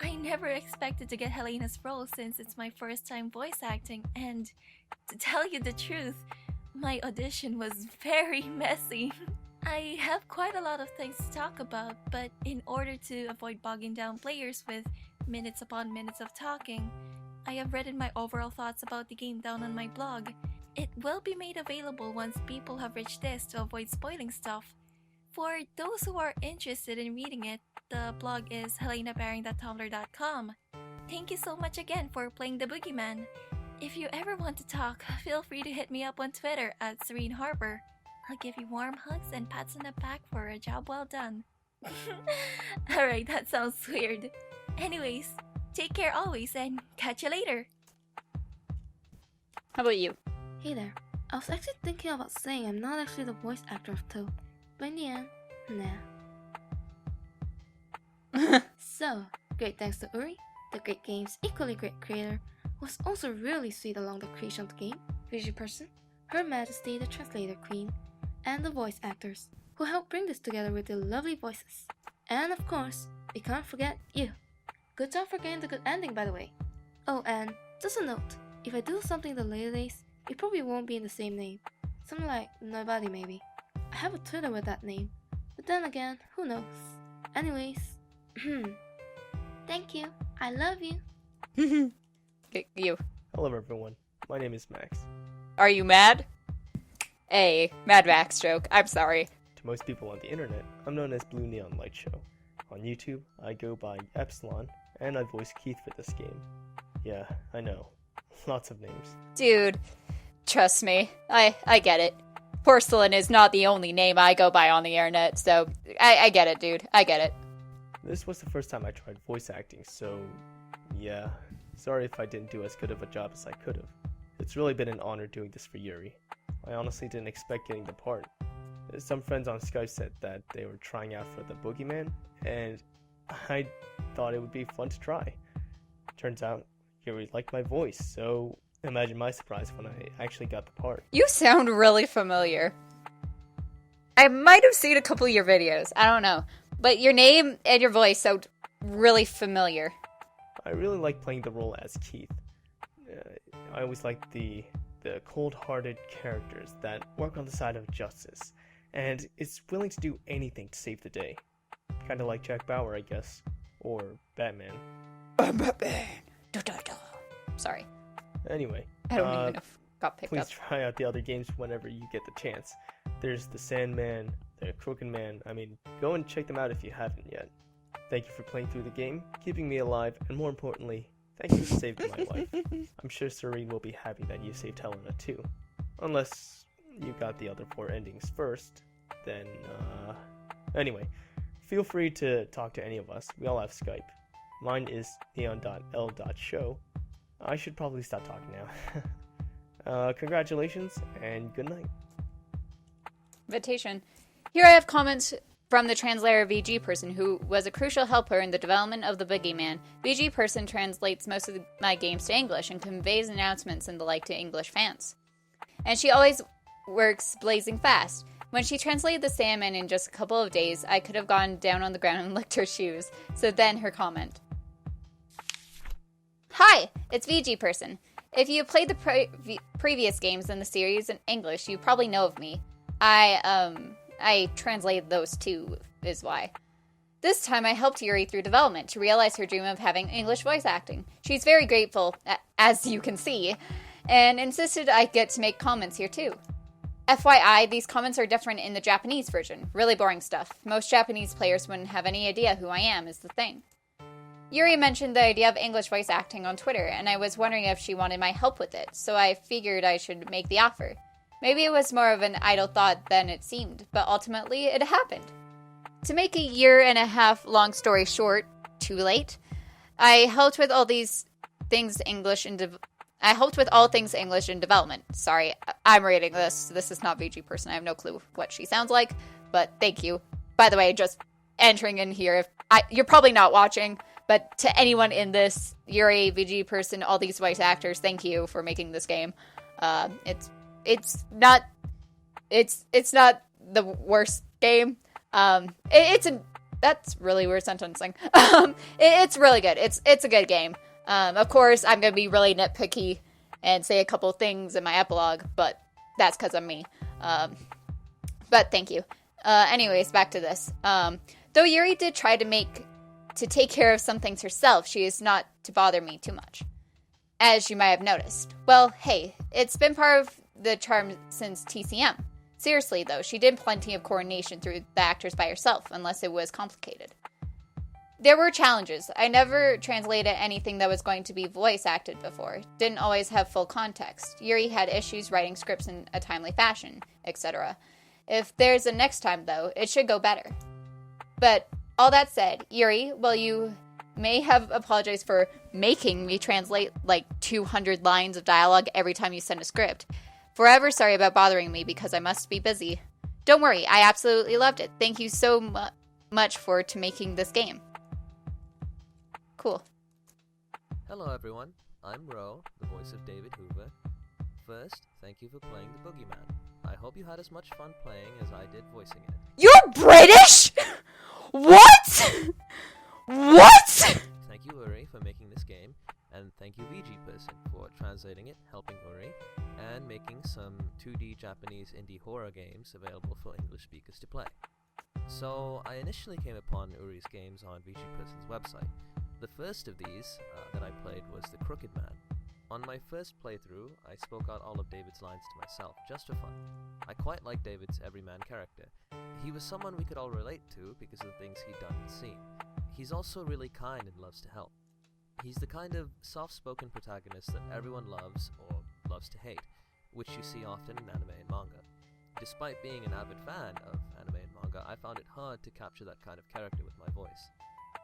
I never expected to get Helena's role since it's my first time voice acting, and to tell you the truth, my audition was very messy. I have quite a lot of things to talk about, but in order to avoid bogging down players with minutes upon minutes of talking, I have written my overall thoughts about the game down on my blog. It will be made available once people have reached this to avoid spoiling stuff. For those who are interested in reading it, the blog is helenabaring.tumblr.com. Thank you so much again for playing the Boogeyman. If you ever want to talk, feel free to hit me up on Twitter at Serene Harbor. I'll give you warm hugs and pats on the back for a job well done. Alright, that sounds weird. Anyways, take care always and catch you later. How about you? Hey there. I was actually thinking about saying I'm not actually the voice actor of Toad, but in the end, nah. So, great thanks to Uri, the Great Game's equally great creator, was also really sweet along the creation of the game, VG Person, Her Majesty the Translator Queen, and the voice actors, who helped bring this together with their lovely voices. And of course, we can't forget you. Good job for getting the good ending, by the way. Oh, and just a note, if I do something the later days, it probably won't be in the same name. Something like Nobody maybe. I have a Twitter with that name, but then again, who knows? Anyways, thank you. I love you. You. Hello everyone, my name is Max. Are you mad? Mad Max joke. I'm sorry. To most people on the internet, I'm known as Blue Neon Light Show. On YouTube, I go by Epsilon, and I voice Keith for this game. Yeah, I know. Lots of names. Dude, trust me. I get it. Porcelain is not the only name I go by on the internet, so I get it, dude. I get it. This was the first time I tried voice acting, so yeah. Sorry if I didn't do as good of a job as I could have. It's really been an honor doing this for Yuri. I honestly didn't expect getting the part. Some friends on Skype said that they were trying out for the Boogeyman, and I thought it would be fun to try. Turns out, Yuri liked my voice, so imagine my surprise when I actually got the part. You sound really familiar. I might have seen a couple of your videos, I don't know. But your name and your voice sound really familiar. I really like playing the role as Keith. I always like the cold-hearted characters that work on the side of justice, and is willing to do anything to save the day. Kinda like Jack Bauer, I guess. Or Batman. Batman! Sorry. Anyway. I don't even know if it got picked please up. try out the other games whenever you get the chance. There's the Sandman, the Crooked Man. I mean, go and check them out if you haven't yet. Thank you for playing through the game, keeping me alive, and more importantly, thank you for saving my life. I'm sure Serene will be happy that you saved Helena too. Unless you got the other 4 endings first, then, Anyway, feel free to talk to any of us. We all have Skype. Mine is neon.l.show. I should probably stop talking now. Congratulations, and good night. Invitation. Here I have comments from the translator VG Person, who was a crucial helper in the development of the Boogeyman. VG Person translates most of my games to English and conveys announcements and the like to English fans. And she always works blazing fast. When she translated the Sandman in just a couple of days, I could have gone down on the ground and licked her shoes. So then her comment. Hi, it's VG Person. If you played the previous games in the series in English, you probably know of me. I translated those too, is why. This time I helped Yuri through development to realize her dream of having English voice acting. She's very grateful, as you can see, and insisted I get to make comments here too. FYI, these comments are different in the Japanese version. Really boring stuff. Most Japanese players wouldn't have any idea who I am, is the thing. Yuri mentioned the idea of English voice acting on Twitter, and I was wondering if she wanted my help with it, so I figured I should make the offer. Maybe it was more of an idle thought than it seemed, but ultimately it happened. To make a 1.5 year long story short, too late, I helped with all things English in development. Sorry, I'm reading this. This is not VG Person. I have no clue what she sounds like, but thank you. By the way, just entering in here, you're probably not watching, but to anyone in this, Yuri, VG Person, all these voice actors, thank you for making this game. It's not the worst game. That's really weird sentencing. It's really good. It's a good game. Of course, I'm gonna be really nitpicky and say a couple things in my epilogue, but that's because I'm me. But thank you. Anyways, back to this. Though Yuri did try to take care of some things herself, she is not to bother me too much, as you might have noticed. Well, hey, it's been part of the charm since TCM. Seriously, though, she did plenty of coordination through the actors by herself, unless it was complicated. There were challenges. I never translated anything that was going to be voice acted before. Didn't always have full context. Yuri had issues writing scripts in a timely fashion, etc. If there's a next time, though, it should go better. But all that said, Yuri, well, you may have apologized for making me translate like 200 lines of dialogue every time you send a script. Forever sorry about bothering me because I must be busy. Don't worry, I absolutely loved it. Thank you so much for making this game. Cool. Hello everyone. I'm Ro, the voice of David Hoover. First, thank you for playing the Boogeyman. I hope you had as much fun playing as I did voicing it. You're British? What? What? Thank you, Uri, for making this game, and thank you, VG Person, for translating it, helping Uri, and making some 2D Japanese indie horror games available for English speakers to play. So, I initially came upon Uri's games on VG Person's website. The first of these that I played was The Crooked Man. On my first playthrough, I spoke out all of David's lines to myself, just for fun. I quite liked David's everyman character. He was someone we could all relate to because of the things he'd done and seen. He's also really kind and loves to help. He's the kind of soft-spoken protagonist that everyone loves or loves to hate, which you see often in anime and manga. Despite being an avid fan of anime and manga, I found it hard to capture that kind of character with my voice.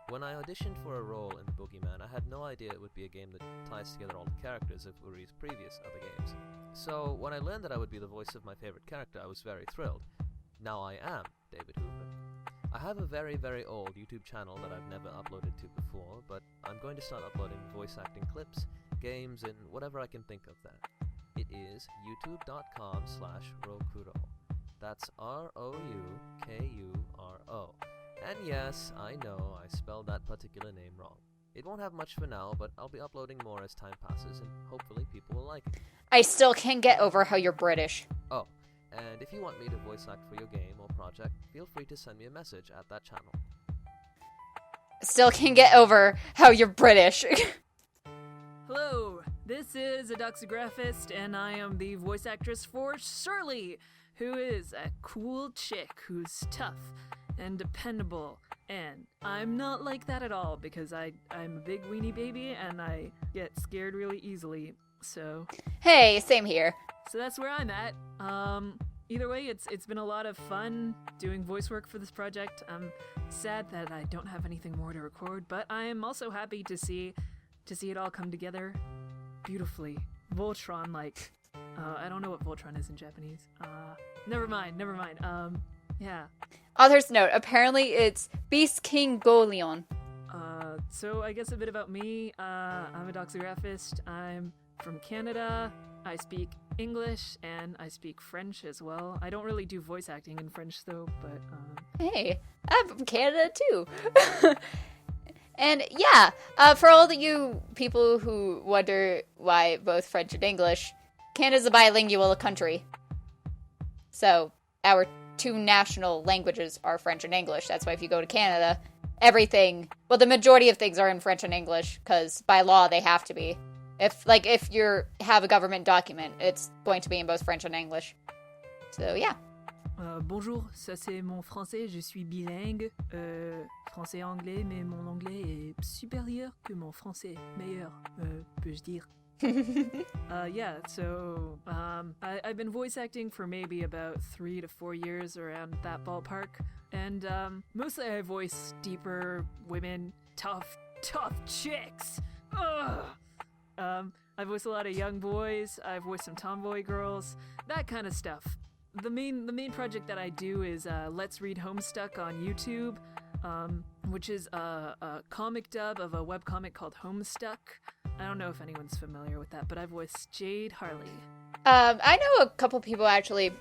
When I auditioned for a role in The Boogeyman, I had no idea it would be a game that ties together all the characters of Uri's previous other games. So, when I learned that I would be the voice of my favorite character, I was very thrilled. Now I am David Hoover. I have a very, very old YouTube channel that I've never uploaded to before, but I'm going to start uploading voice acting clips, games, and whatever I can think of there. It is youtube.com/Rokuro. That's ROUKURO. And yes, I know I spelled that particular name wrong. It won't have much for now, but I'll be uploading more as time passes, and hopefully people will like it. I still can't get over how you're British. Oh, and if you want me to voice act for your game or project, feel free to send me a message at that channel. Still can't get over how you're British. Hello, this is a doxographist, and I am the voice actress for Shirley, who is a cool chick who's tough and dependable. And I'm not like that at all, because I'm a big weenie baby and I get scared really easily, so... Hey, same here. So that's where I'm at. Either way, it's been a lot of fun doing voice work for this project. I'm sad that I don't have anything more to record, but I am also happy to see it all come together beautifully. Voltron-like. I don't know what Voltron is in Japanese. Never mind. Yeah. Author's note, apparently it's Beast King Goleon. So I guess a bit about me. I'm a doxographist. I'm from Canada. I speak English and I speak French as well. I don't really do voice acting in French though, but Hey, I'm from Canada too. And yeah, for all of you people who wonder why both French and English, Canada's a bilingual country. So our two national languages are French and English. That's why if you go to Canada, everything, well, the majority of things are in French and English, because by law they have to be. If you have a government document, it's going to be in both French and English. So yeah. Bonjour, ça c'est mon français, je suis bilingue, français-anglais, mais mon anglais est supérieur que mon français, meilleur, peux-je dire. Yeah, so I've been voice acting for maybe about 3 to 4 years, around that ballpark, and mostly I voice deeper women, tough chicks. Ugh. I voice a lot of young boys, I voice some tomboy girls, that kind of stuff. The main project that I do is Let's Read Homestuck on YouTube, which is a comic dub of a webcomic called Homestuck. I don't know if anyone's familiar with that, but I voiced Jade Harley. I know a couple people actually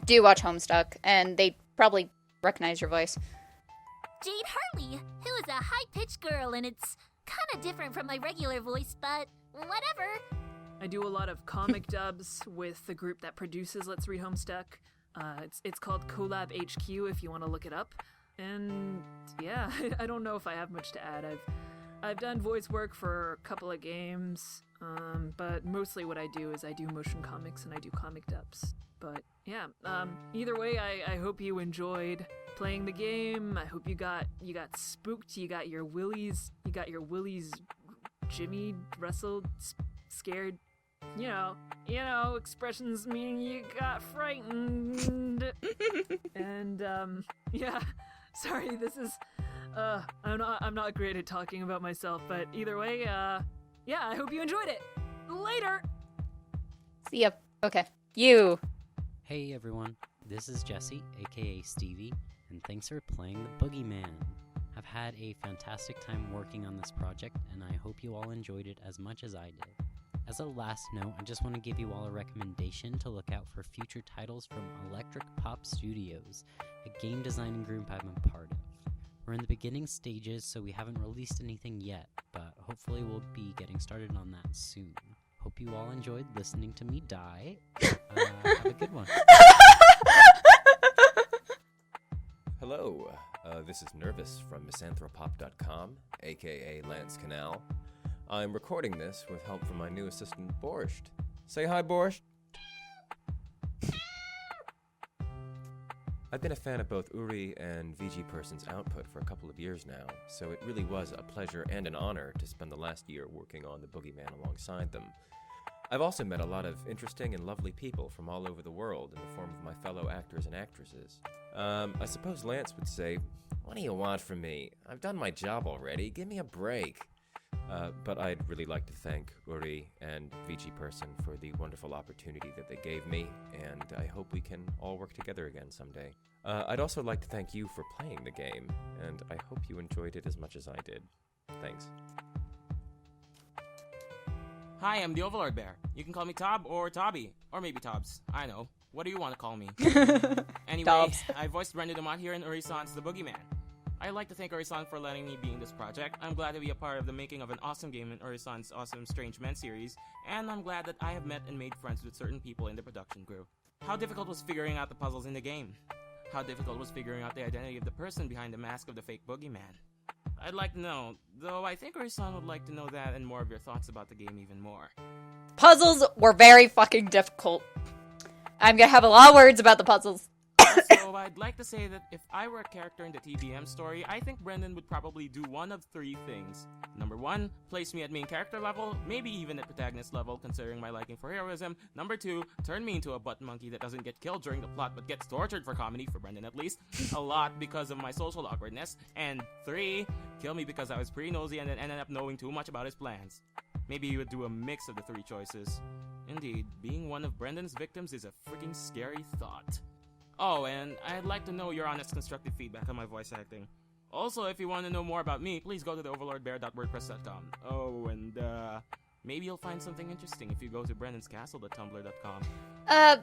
do watch Homestuck, and they probably recognize your voice. Jade Harley, who is a high-pitched girl, and it's kind of different from my regular voice, but whatever. I do a lot of comic dubs with the group that produces Let's Read Homestuck. It's called Collab HQ if you want to look it up. And yeah, I don't know if I have much to add. I've done voice work for a couple of games, but mostly what I do is I do motion comics and I do comic dubs. But yeah, either way, I hope you enjoyed playing the game. I hope you got spooked. You got your willies Jimmy wrestled, scared. You know, expressions meaning you got frightened. And yeah, sorry, this is I'm not great at talking about myself, but either way, yeah, I hope you enjoyed it. Later. See ya. Okay. You. Hey everyone, this is Jesse, aka Stevie, and thanks for playing the Boogeyman. I've had a fantastic time working on this project, and I hope you all enjoyed it as much as I did. As a last note, I just want to give you all a recommendation to look out for future titles from Electric Pop Studios, a game designing group I'm a part of. We're in the beginning stages, so we haven't released anything yet, but hopefully we'll be getting started on that soon. Hope you all enjoyed listening to me die. Have a good one. Hello, this is Nervous from misanthropop.com, aka Lance Canal. I'm recording this with help from my new assistant, Borscht. Say hi, Borscht! I've been a fan of both Uri and VG Person's output for a couple of years now, so it really was a pleasure and an honor to spend the last year working on the Boogeyman alongside them. I've also met a lot of interesting and lovely people from all over the world in the form of my fellow actors and actresses. I suppose Lance would say, "What do you want from me? I've done my job already, give me a break." But I'd really like to thank Uri and VG Person for the wonderful opportunity that they gave me, and I hope we can all work together again someday. I'd also like to thank you for playing the game, and I hope you enjoyed it as much as I did. Thanks. Hi, I'm the Overlord Bear. You can call me Tob or Tobby, or maybe Tobs. I know. What do you want to call me? Anyway, Tobs. I voiced Brendan Dumont here in Uri-san's The Boogeyman. I'd like to thank Uri-san for letting me be in this project. I'm glad to be a part of the making of an awesome game in Uri-san's awesome Strange Men series, and I'm glad that I have met and made friends with certain people in the production crew. How difficult was figuring out the puzzles in the game? How difficult was figuring out the identity of the person behind the mask of the fake Boogeyman? I'd like to know, though I think Uri-san would like to know that and more of your thoughts about the game even more. Puzzles were very fucking difficult. I'm gonna have a lot of words about the puzzles. So I'd like to say that if I were a character in the TBM story, I think Brendan would probably do one of three things. Number one, place me at main character level, maybe even at protagonist level, considering my liking for heroism. Number two, turn me into a butt monkey that doesn't get killed during the plot but gets tortured for comedy, for Brendan at least, a lot because of my social awkwardness. And three, kill me because I was pretty nosy and then ended up knowing too much about his plans. Maybe he would do a mix of the three choices. Indeed, being one of Brendan's victims is a freaking scary thought. Oh, and I'd like to know your honest, constructive feedback on my voice acting. Also, if you want to know more about me, please go to theoverlordbear.wordpress.com. Oh, and maybe you'll find something interesting if you go to brennan'scastle.tumblr.com. I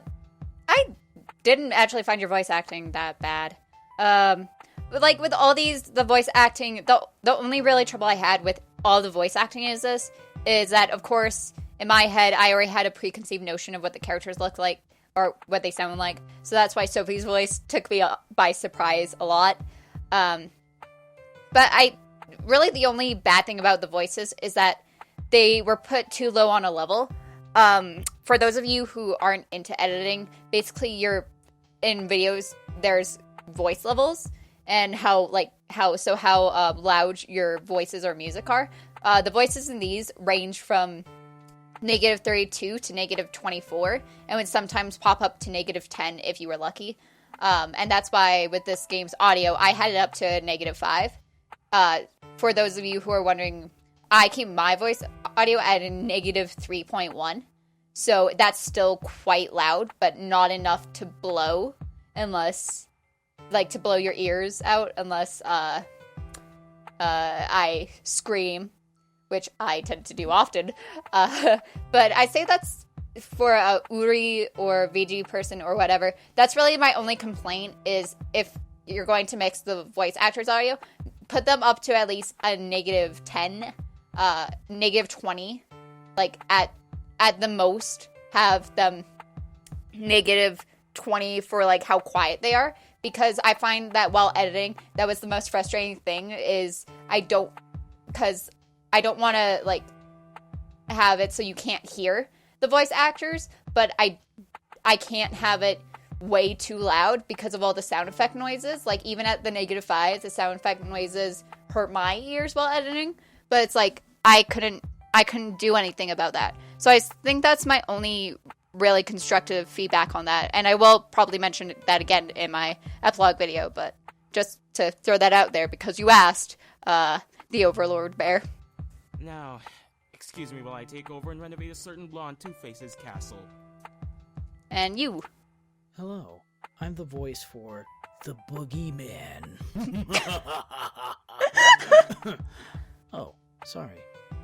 didn't actually find your voice acting that bad. But like with all these, the voice acting, the only really trouble I had with all the voice acting is that, of course, in my head, I already had a preconceived notion of what the characters look like, or what they sound like. So that's why Sophie's voice took me by surprise a lot. But the only bad thing about the voices is that they were put too low on a level. For those of you who aren't into editing, basically in videos, there's voice levels and how loud your voices or music are. The voices in these range from -32 to -24, and would sometimes pop up to -10 if you were lucky. And that's why with this game's audio, I had it up to -5. For those of you who are wondering, I keep my voice audio at a -3.1. So that's still quite loud, but not enough to blow to blow your ears out unless I scream, which I tend to do often. But I say that's for a Uri or VG Person or whatever. That's really my only complaint is if you're going to mix the voice actors' audio, put them up to at least a -10, -20. Like at the most, have them -20 for like how quiet they are. Because I find that while editing, that was the most frustrating thing is I don't want to like have it so you can't hear the voice actors, but I can't have it way too loud because of all the sound effect noises. Like even at the -5, the sound effect noises hurt my ears while editing, but it's like I couldn't do anything about that. So I think that's my only really constructive feedback on that, and I will probably mention that again in my epilogue video, but just to throw that out there because you asked, the Overlord Bear. Now, excuse me while I take over and renovate a certain blonde Two-Faces castle. And you. Hello, I'm the voice for the Boogeyman. Oh, sorry.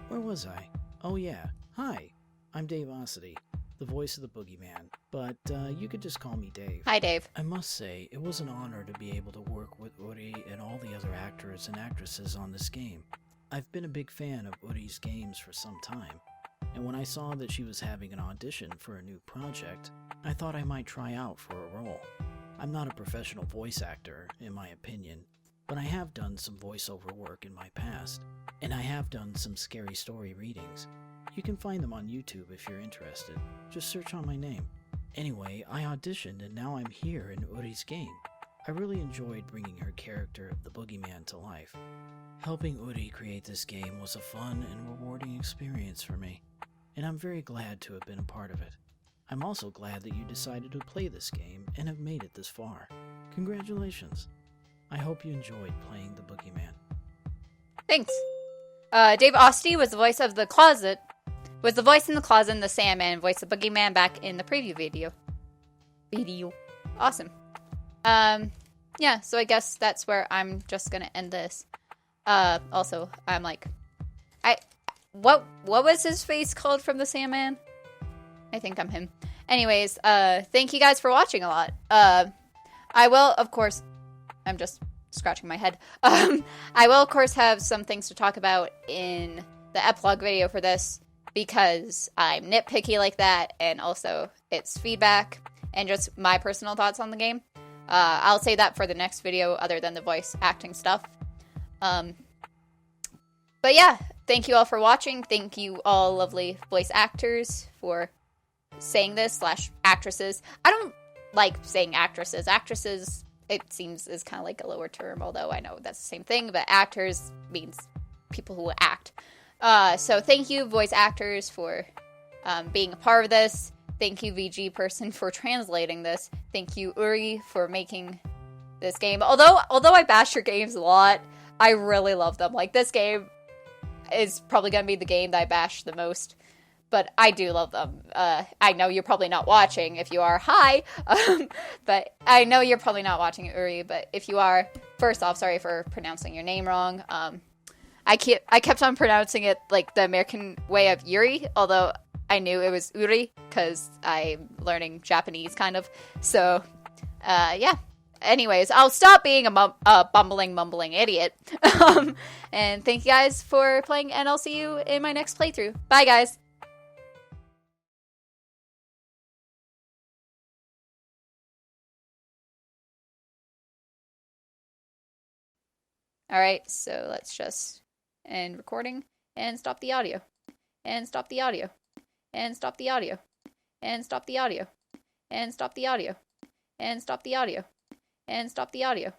Where was I? Oh yeah. Hi, I'm Dave Ossity, the voice of the Boogeyman, but you could just call me Dave. Hi, Dave. I must say, it was an honor to be able to work with Uri and all the other actors and actresses on this game. I've been a big fan of Uri's games for some time, and when I saw that she was having an audition for a new project, I thought I might try out for a role. I'm not a professional voice actor, in my opinion, but I have done some voiceover work in my past, and I have done some scary story readings. You can find them on YouTube if you're interested. Just search on my name. Anyway, I auditioned and now I'm here in Uri's game. I really enjoyed bringing her character of the Boogeyman to life. Helping Uri create this game was a fun and rewarding experience for me, and I'm very glad to have been a part of it. I'm also glad that you decided to play this game and have made it this far. Congratulations. I hope you enjoyed playing the Boogeyman. Thanks. Dave Ossity was the voice of the closet. Was the voice in the closet in the Sandman, voiced the Boogeyman back in the preview video. Awesome. Yeah, so I guess that's where I'm just gonna end this. Also, I'm like, what was his face called from the Sandman? I think I'm him. Anyways, thank you guys for watching a lot. I will, of course, I'm just scratching my head. I will, of course, have some things to talk about in the epilogue video for this, because I'm nitpicky like that, and also it's feedback and just my personal thoughts on the game. I'll say that for the next video, other than the voice acting stuff. But yeah, thank you all for watching. Thank you all lovely voice actors for saying this, / actresses. I don't like saying actresses. Actresses, it seems, is kind of like a lower term, although I know that's the same thing, but actors means people who act. So thank you, voice actors, for being a part of this. Thank you, VG person, for translating this. Thank you, Uri, for making this game. Although I bash your games a lot, I really love them. Like, this game is probably going to be the game that I bash the most, but I do love them. I know you're probably not watching. If you are, hi! But I know you're probably not watching, Uri, but if you are, first off, sorry for pronouncing your name wrong. I kept on pronouncing it like the American way of Yuri, although I knew it was Uri, because I'm learning Japanese, kind of. So, yeah. Anyways, I'll stop being a bumbling, mumbling idiot. And thank you guys for playing, and I'll see you in my next playthrough. Bye, guys! Alright, so let's just end recording, and stop the audio, and stop the audio, and stop the audio, and stop the audio, and stop the audio, and stop the audio, and stop the audio.